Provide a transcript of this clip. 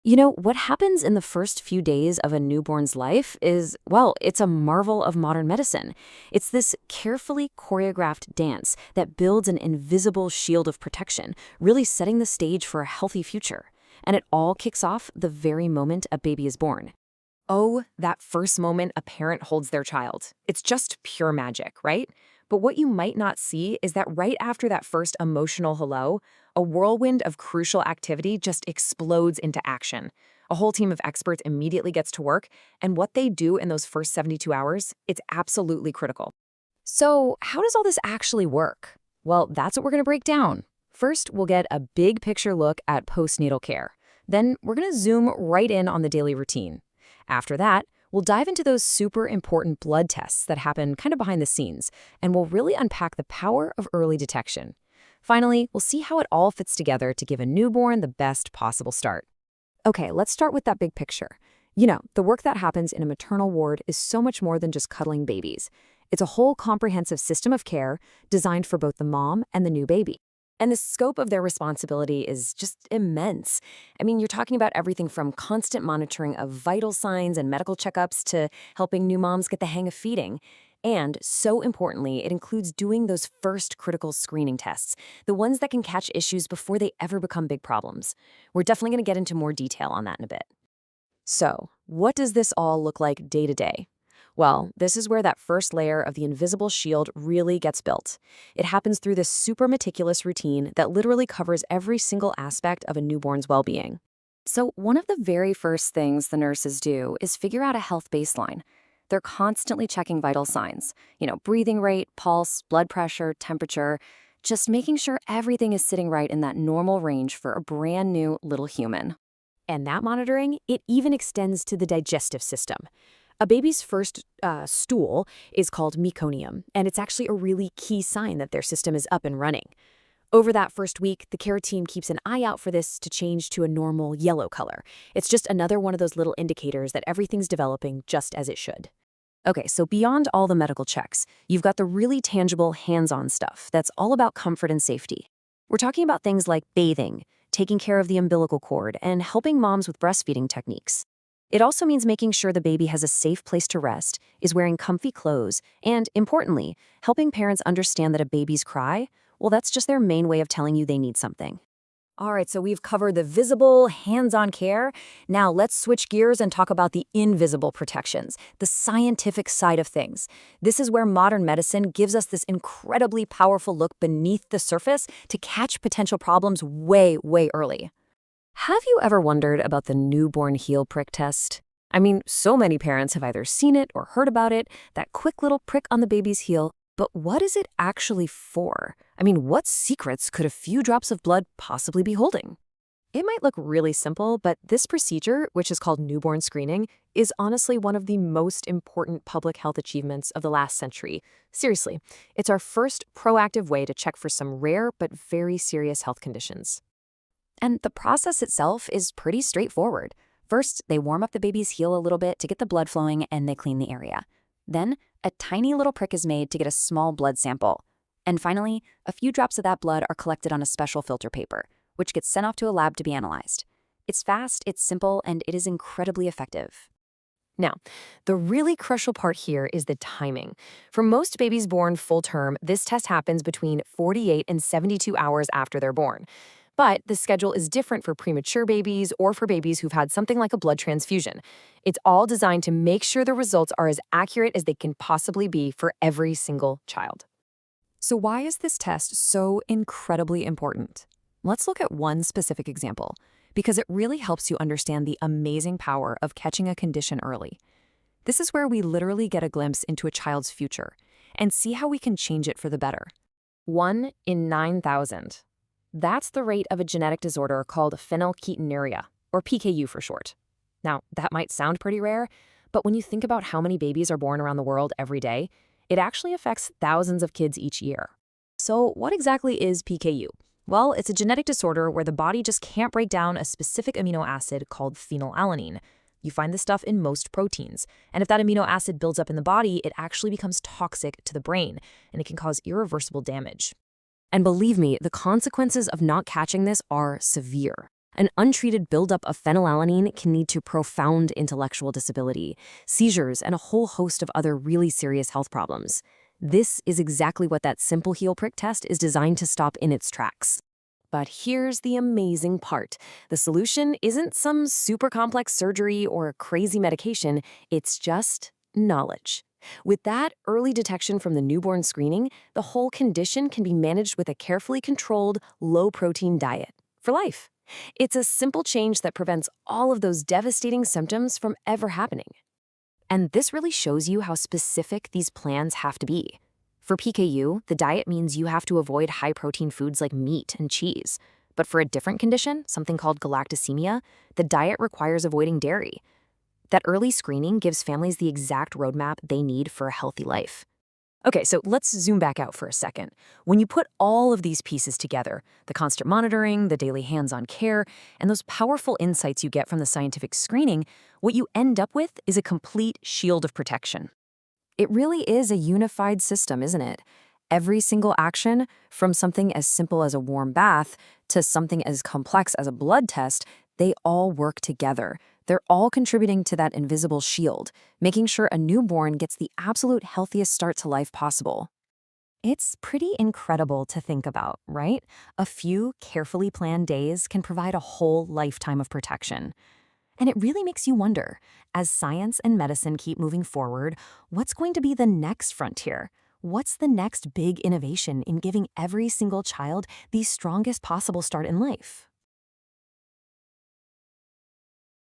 What happens in the first few days of a newborn's life is, well, it's a marvel of modern medicine. It's this carefully choreographed dance that builds an invisible shield of protection, really setting the stage for a healthy future. And it all kicks off the very moment a baby is born. Oh, that first moment a parent holds their child. It's just pure magic, right? But what you might not see is that right after that first emotional hello, a whirlwind of crucial activity just explodes into action. A whole team of experts immediately gets to work, and what they do in those first 72 hours, it's absolutely critical. So, how does all this actually work? Well, that's what we're going to break down. First, we'll get a big picture look at postnatal care. Then, we're going to zoom right in on the daily routine. After that, we'll dive into those super important blood tests that happen kind of behind the scenes, and we'll really unpack the power of early detection. Finally, we'll see how it all fits together to give a newborn the best possible start. Okay, let's start with that big picture. The work that happens in a maternal ward is so much more than just cuddling babies. It's a whole comprehensive system of care designed for both the mom and the new baby. And the scope of their responsibility is just immense. I mean, you're talking about everything from constant monitoring of vital signs and medical checkups to helping new moms get the hang of feeding. And so importantly, it includes doing those first critical screening tests, the ones that can catch issues before they ever become big problems. We're definitely going to get into more detail on that in a bit. So, what does this all look like day to day? Well, this is where that first layer of the invisible shield really gets built. It happens through this super meticulous routine that literally covers every single aspect of a newborn's well-being. So, one of the very first things the nurses do is figure out a health baseline. They're constantly checking vital signs, breathing rate, pulse, blood pressure, temperature, just making sure everything is sitting right in that normal range for a brand new little human. And that monitoring, it even extends to the digestive system. A baby's first stool is called meconium, and it's actually a really key sign that their system is up and running. Over that first week, the care team keeps an eye out for this to change to a normal yellow color. It's just another one of those little indicators that everything's developing just as it should. Okay, so beyond all the medical checks, you've got the really tangible hands-on stuff that's all about comfort and safety. We're talking about things like bathing, taking care of the umbilical cord, and helping moms with breastfeeding techniques. It also means making sure the baby has a safe place to rest, is wearing comfy clothes, and, importantly, helping parents understand that a baby's cry, well, that's just their main way of telling you they need something. All right, so we've covered the visible, hands-on care. Now let's switch gears and talk about the invisible protections, the scientific side of things. This is where modern medicine gives us this incredibly powerful look beneath the surface to catch potential problems way, way early. Have you ever wondered about the newborn heel prick test? I mean, so many parents have either seen it or heard about it, that quick little prick on the baby's heel. But what is it actually for? I mean, what secrets could a few drops of blood possibly be holding? It might look really simple, but this procedure, which is called newborn screening, is honestly one of the most important public health achievements of the last century. Seriously, it's our first proactive way to check for some rare but very serious health conditions. And the process itself is pretty straightforward. First, they warm up the baby's heel a little bit to get the blood flowing and they clean the area. Then, a tiny little prick is made to get a small blood sample. And finally, a few drops of that blood are collected on a special filter paper, which gets sent off to a lab to be analyzed. It's fast, it's simple, and it is incredibly effective. Now, the really crucial part here is the timing. For most babies born full term, this test happens between 48 and 72 hours after they're born. But the schedule is different for premature babies or for babies who've had something like a blood transfusion. It's all designed to make sure the results are as accurate as they can possibly be for every single child. So why is this test so incredibly important? Let's look at one specific example, because it really helps you understand the amazing power of catching a condition early. This is where we literally get a glimpse into a child's future and see how we can change it for the better. 1 in 9,000. That's the rate of a genetic disorder called phenylketonuria, or PKU for short. Now, that might sound pretty rare, but when you think about how many babies are born around the world every day, it actually affects thousands of kids each year. So what exactly is PKU? Well, it's a genetic disorder where the body just can't break down a specific amino acid called phenylalanine. You find this stuff in most proteins, and if that amino acid builds up in the body, it actually becomes toxic to the brain, and it can cause irreversible damage. And believe me, the consequences of not catching this are severe. An untreated buildup of phenylalanine can lead to profound intellectual disability, seizures, and a whole host of other really serious health problems. This is exactly what that simple heel prick test is designed to stop in its tracks. But here's the amazing part. The solution isn't some super complex surgery or crazy medication, it's just knowledge. With that early detection from the newborn screening, the whole condition can be managed with a carefully controlled, low-protein diet for life. It's a simple change that prevents all of those devastating symptoms from ever happening. And this really shows you how specific these plans have to be. For PKU, the diet means you have to avoid high-protein foods like meat and cheese. But for a different condition, something called galactosemia, the diet requires avoiding dairy. That early screening gives families the exact roadmap they need for a healthy life. Okay, so let's zoom back out for a second. When you put all of these pieces together, the constant monitoring, the daily hands-on care, and those powerful insights you get from the scientific screening, what you end up with is a complete shield of protection. It really is a unified system, isn't it? Every single action, from something as simple as a warm bath to something as complex as a blood test, they all work together. They're all contributing to that invisible shield, making sure a newborn gets the absolute healthiest start to life possible. It's pretty incredible to think about, right? A few carefully planned days can provide a whole lifetime of protection. And it really makes you wonder, as science and medicine keep moving forward, what's going to be the next frontier? What's the next big innovation in giving every single child the strongest possible start in life?